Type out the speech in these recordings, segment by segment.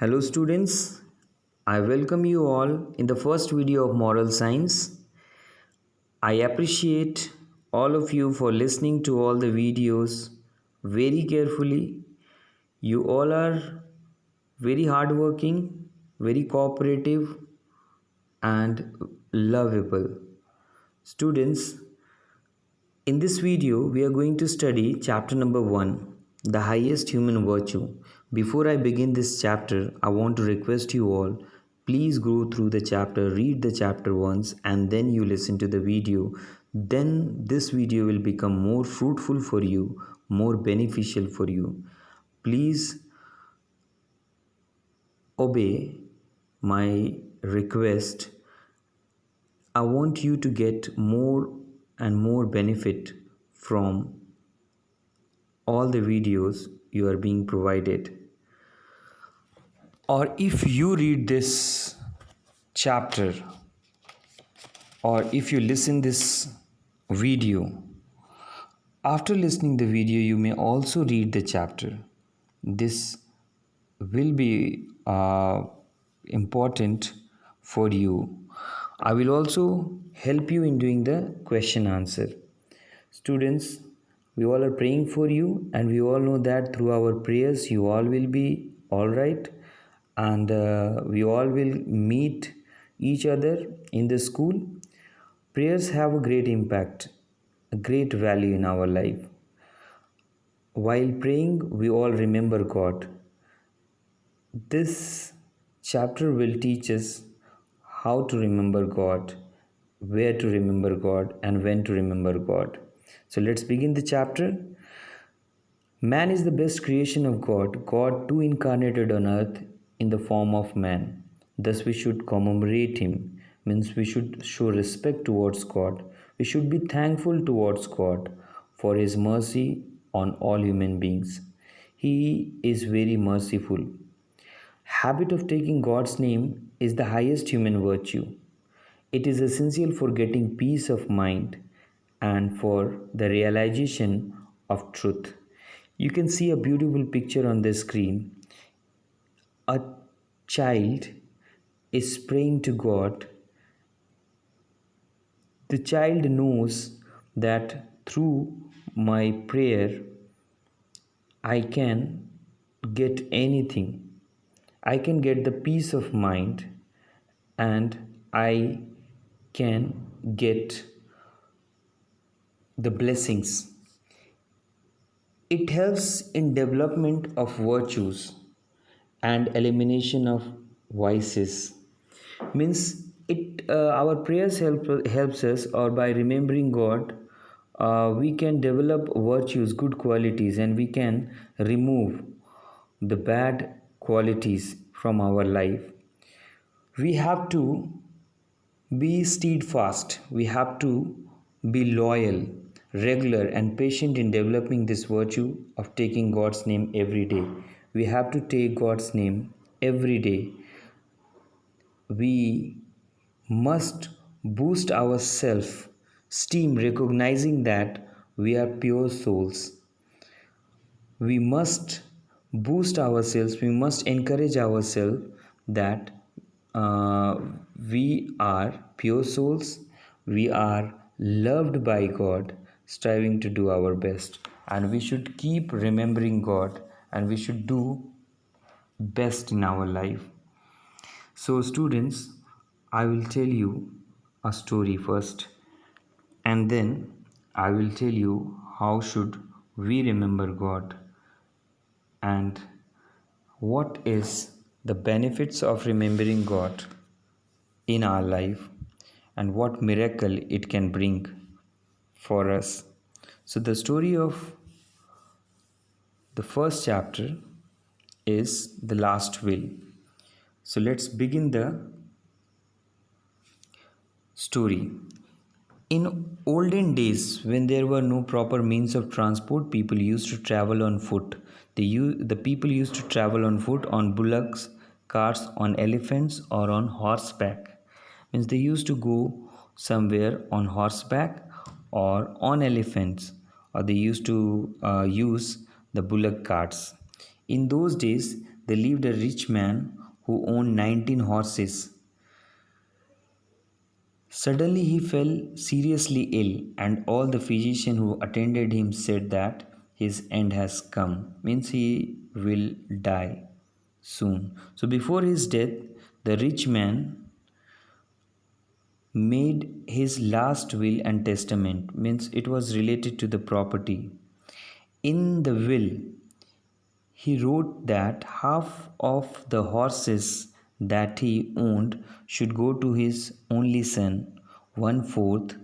Hello students, I welcome you all in the first video of Moral Science. I appreciate all of you for listening to all the videos very carefully. You all are very hardworking, very cooperative and lovable. Students, in this video, we are going to study chapter number 1, the highest human virtue. Before I begin this chapter, I want to request you all, please go through the chapter, read the chapter once, and then you listen to the video. Then this video will become more fruitful for you, more beneficial for you. Please obey my request. I want you to get more and more benefit from all the videos you are being provided. Or if you read this chapter or if you listen this video, after listening the video you may also read the chapter. This will be important for you. I will also help you in doing the question answer. Students, we all are praying for you, and we all know that through our prayers you all will be all right, and we all will meet each other in the school. Prayers have a great impact, a great value in our life. While praying, we all remember God. This chapter will teach us how to remember God, where to remember God, and when to remember God. So let's begin the chapter. Man is the best creation of God. God too incarnated on earth in the form of man. Thus we should commemorate him, means we should show respect towards God. We should be thankful towards God for his mercy on all human beings. He is very merciful. Habit of taking God's name is the highest human virtue. It is essential for getting peace of mind and for the realization of truth. You can see a beautiful picture on the screen. A child is praying to God. The child knows that through my prayer I can get anything. I can get the peace of mind and I can get the blessings. It helps in development of virtues and elimination of vices. Means it our prayers helps us, or by remembering God, we can develop virtues, good qualities, and we can remove the bad qualities from our life. We have to be steadfast. We have to be loyal, regular, and patient in developing this virtue of taking God's name every day. We have to take God's name every day. We must boost our self esteem, recognizing that we are pure souls. We must boost ourselves, we must encourage ourselves that uh, we are pure souls, we are loved by God, striving to do our best, and we should keep remembering God, and we should do best in our life. So students, I will tell you a story first, and then I will tell you how should we remember God and what is the benefits of remembering God in our life and what miracle it can bring for us. So the story of the first chapter is the last will. So let's begin the story. In olden days, when there were no proper means of transport, people used to travel on foot. The people used to travel on foot, on bullocks, carts, on elephants, or on horseback. Means they used to go somewhere on horseback or on elephants, or they used to use the bullock carts. In those days, there lived a rich man who owned 19 horses. Suddenly he fell seriously ill, and all the physicians who attended him said that his end has come, means he will die soon. So before his death, the rich man made his last will and testament, means it was related to the property. In the will, he wrote that half of the horses that he owned should go to his only son, one fourth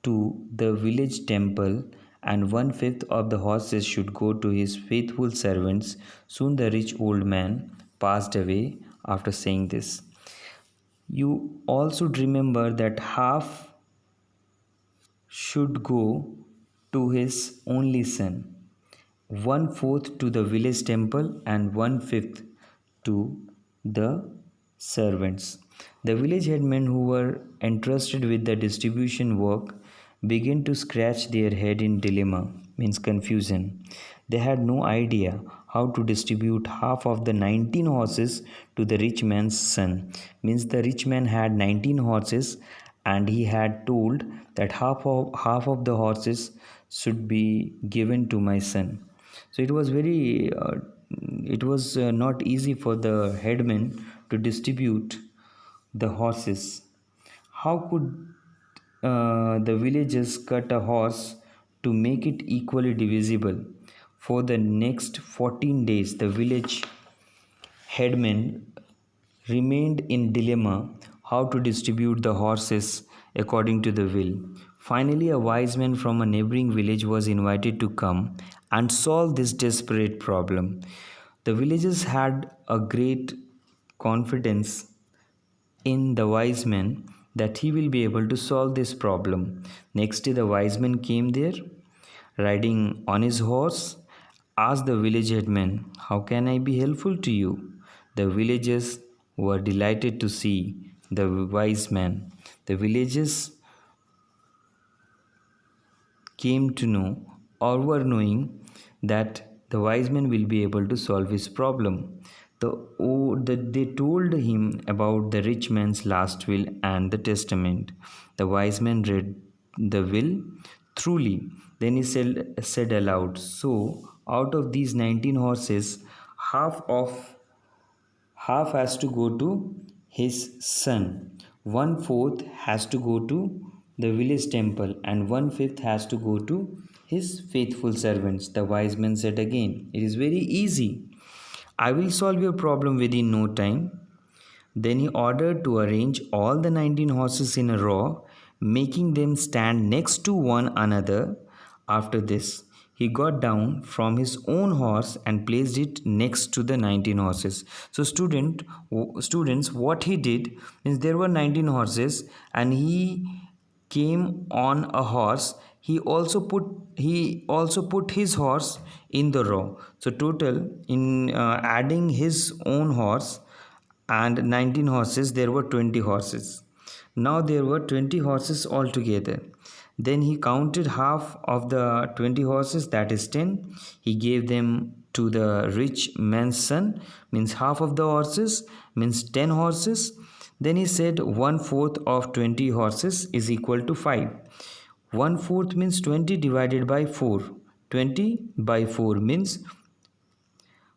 to the village temple, and one fifth of the horses should go to his faithful servants. Soon the rich old man passed away after saying this. You all should remember that half should go to his only son, one fourth to the village temple, and one fifth to the servants. The village headmen who were entrusted with the distribution work began to scratch their head in dilemma, means confusion. They had no idea how to distribute half of the 19 horses to the rich man's son. Means the rich man had 19 horses and he had told that half of the horses should be given to my son. So it was not easy for the headman to distribute the horses. How could the villagers cut a horse to make it equally divisible? For the next 14 days, the village headman remained in dilemma how to distribute the horses according to the will. Finally, a wise man from a neighboring village was invited to come and solve this desperate problem. The villagers had a great confidence in the wise man that he will be able to solve this problem. Next day, the wise man came there, riding on his horse, asked the village headman, "How can I be helpful to you?" The villagers were delighted to see the wise man. The villagers came to know or were knowing that the wise man will be able to solve his problem. They told him about the rich man's last will and the testament. The wise man read the will truly. Then he said aloud, "So, out of these 19 horses, half of half has to go to his son, one fourth has to go to the village temple, and one fifth has to go to his faithful servants." The wise man said again, "It is very easy. I will solve your problem within no time." Then he ordered to arrange all the 19 horses in a row, making them stand next to one another. After this, he got down from his own horse and placed it next to the 19 horses. So, students, what he did is there were 19 horses, and he came on a horse. He also put his horse in the row. So, total in adding his own horse and 19 horses, there were 20 horses. Now there were 20 horses altogether. Then he counted half of the 20 horses, that is 10. He gave them to the rich man's son, means half of the horses, means 10 horses. Then he said one fourth of 20 horses is equal to 5. One fourth means 20 divided by 4. 20 by 4 means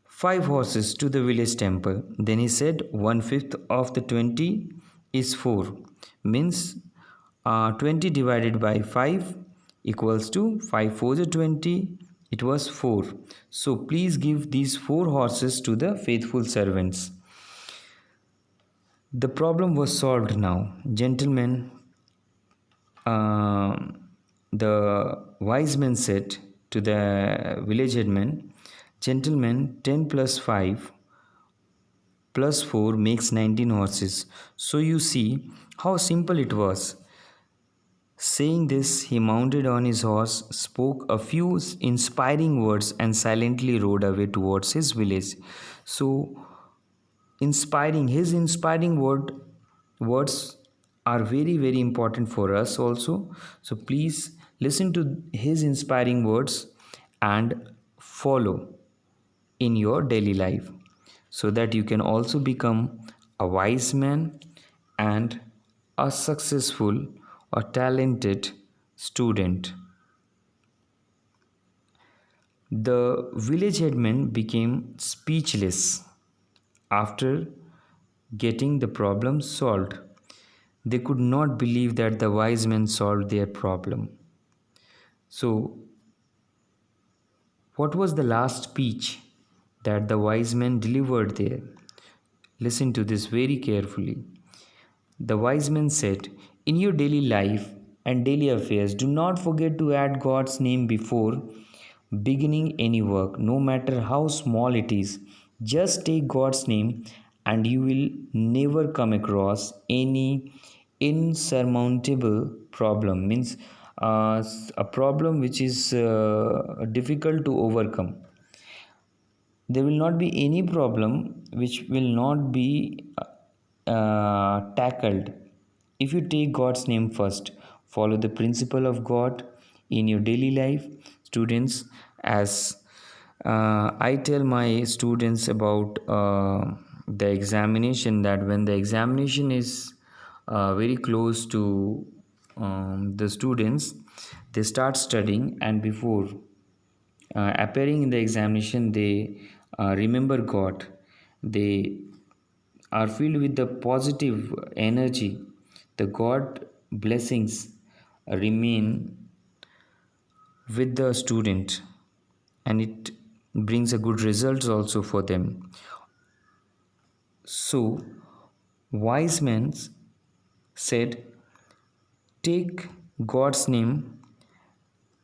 5 horses to the village temple. Then he said one fifth of the 20 is 4, means 20 divided by 5 equals to 5 4 is 20, it was 4. So please give these 4 horses to the faithful servants. The problem was solved now. Gentlemen, the wise man said to the village headman, "Gentlemen, 10 plus 5 plus 4 makes 19 horses. So you see how simple it was." Saying this, he mounted on his horse, spoke a few inspiring words, and silently rode away towards his village. So, his inspiring words are very, very important for us also. So, please listen to his inspiring words and follow in your daily life. so that you can also become a wise man and a successful or talented student. The village headman became speechless after getting the problem solved. They could not believe that the wise men solved their problem. So, what was the last speech that the wise men delivered there? Listen to this very carefully. The wise men said, in your daily life and daily affairs, do not forget to add God's name before beginning any work, no matter how small it is. Just take God's name and you will never come across any insurmountable problem. Means a problem which is difficult to overcome. There will not be any problem which will not be tackled if you take God's name first. Follow the principle of God in your daily life, students. As I tell my students about the examination, that when the examination is very close to the students, they start studying, and before appearing in the examination, they remember God. They are filled with the positive energy. The God blessings remain with the student, and it brings a good results also for them. So wise men said, take God's name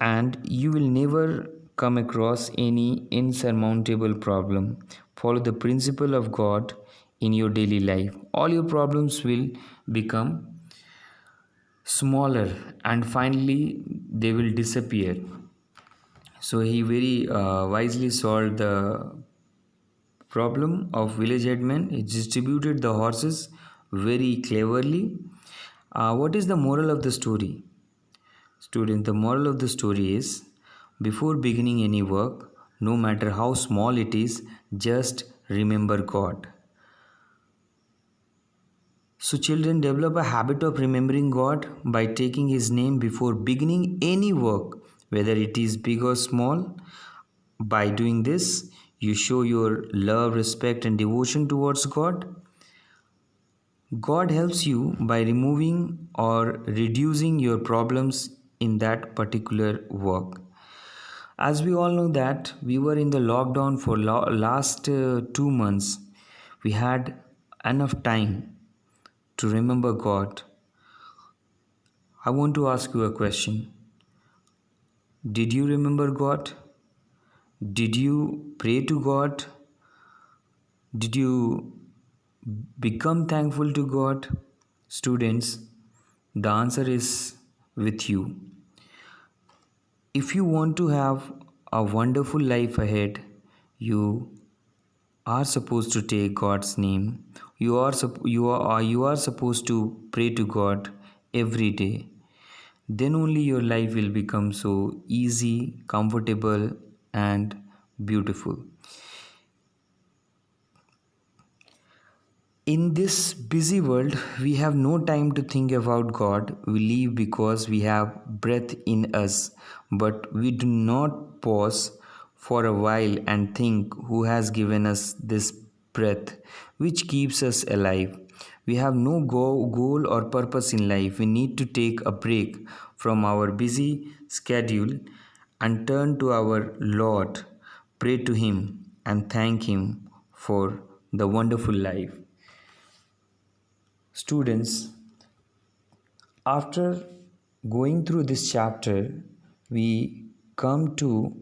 and you will never come across any insurmountable problem. Follow the principle of God in your daily life. All your problems will become smaller and finally they will disappear. So he very wisely solved the problem of village headman. He distributed the horses very cleverly. What is the moral of the story? Student, the moral of the story is, before beginning any work, no matter how small it is, just remember God. So, children, develop a habit of remembering God by taking His name before beginning any work, whether it is big or small. By doing this, you show your love, respect, and devotion towards God. God helps you by removing or reducing your problems in that particular work. As we all know that we were in the lockdown for last 2 months, we had enough time to remember God. I want to ask you a question. Did you remember God? Did you pray to God? Did you become thankful to God? Students, the answer is with you. If you want to have a wonderful life ahead, you are supposed to take God's name. You are supposed to pray to God every day. Then only your life will become so easy, comfortable, and beautiful. In this busy world, we have no time to think about God. We live because we have breath in us, but we do not pause for a while and think who has given us this breath which keeps us alive. We have no goal or purpose in life. We need to take a break from our busy schedule and turn to our Lord, pray to Him, and thank Him for the wonderful life. Students, after going through this chapter, we come to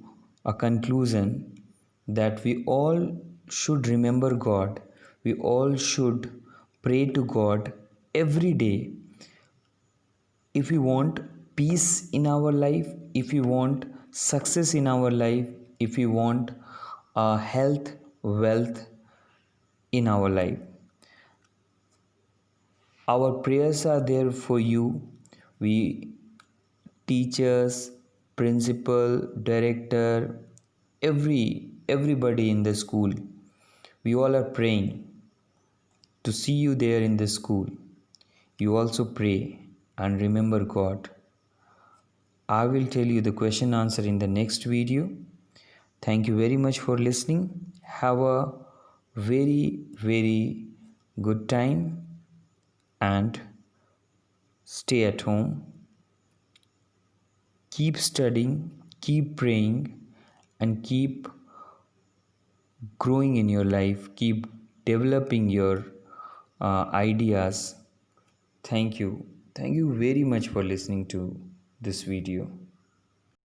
a conclusion that we all should remember God. We all should pray to God every day. If we want peace in our life, if we want success in our life, if we want health, wealth in our life, our prayers are there for you. We, teachers, principal, director, everybody in the school, We all are praying to see you there in the school. You also pray and remember God. I will tell you the question answer in the next video. Thank you very much for listening. Have a very good time and stay at home. Keep studying, keep praying, and keep growing in your life. Keep developing your ideas. Thank you. Thank you very much for listening to this video.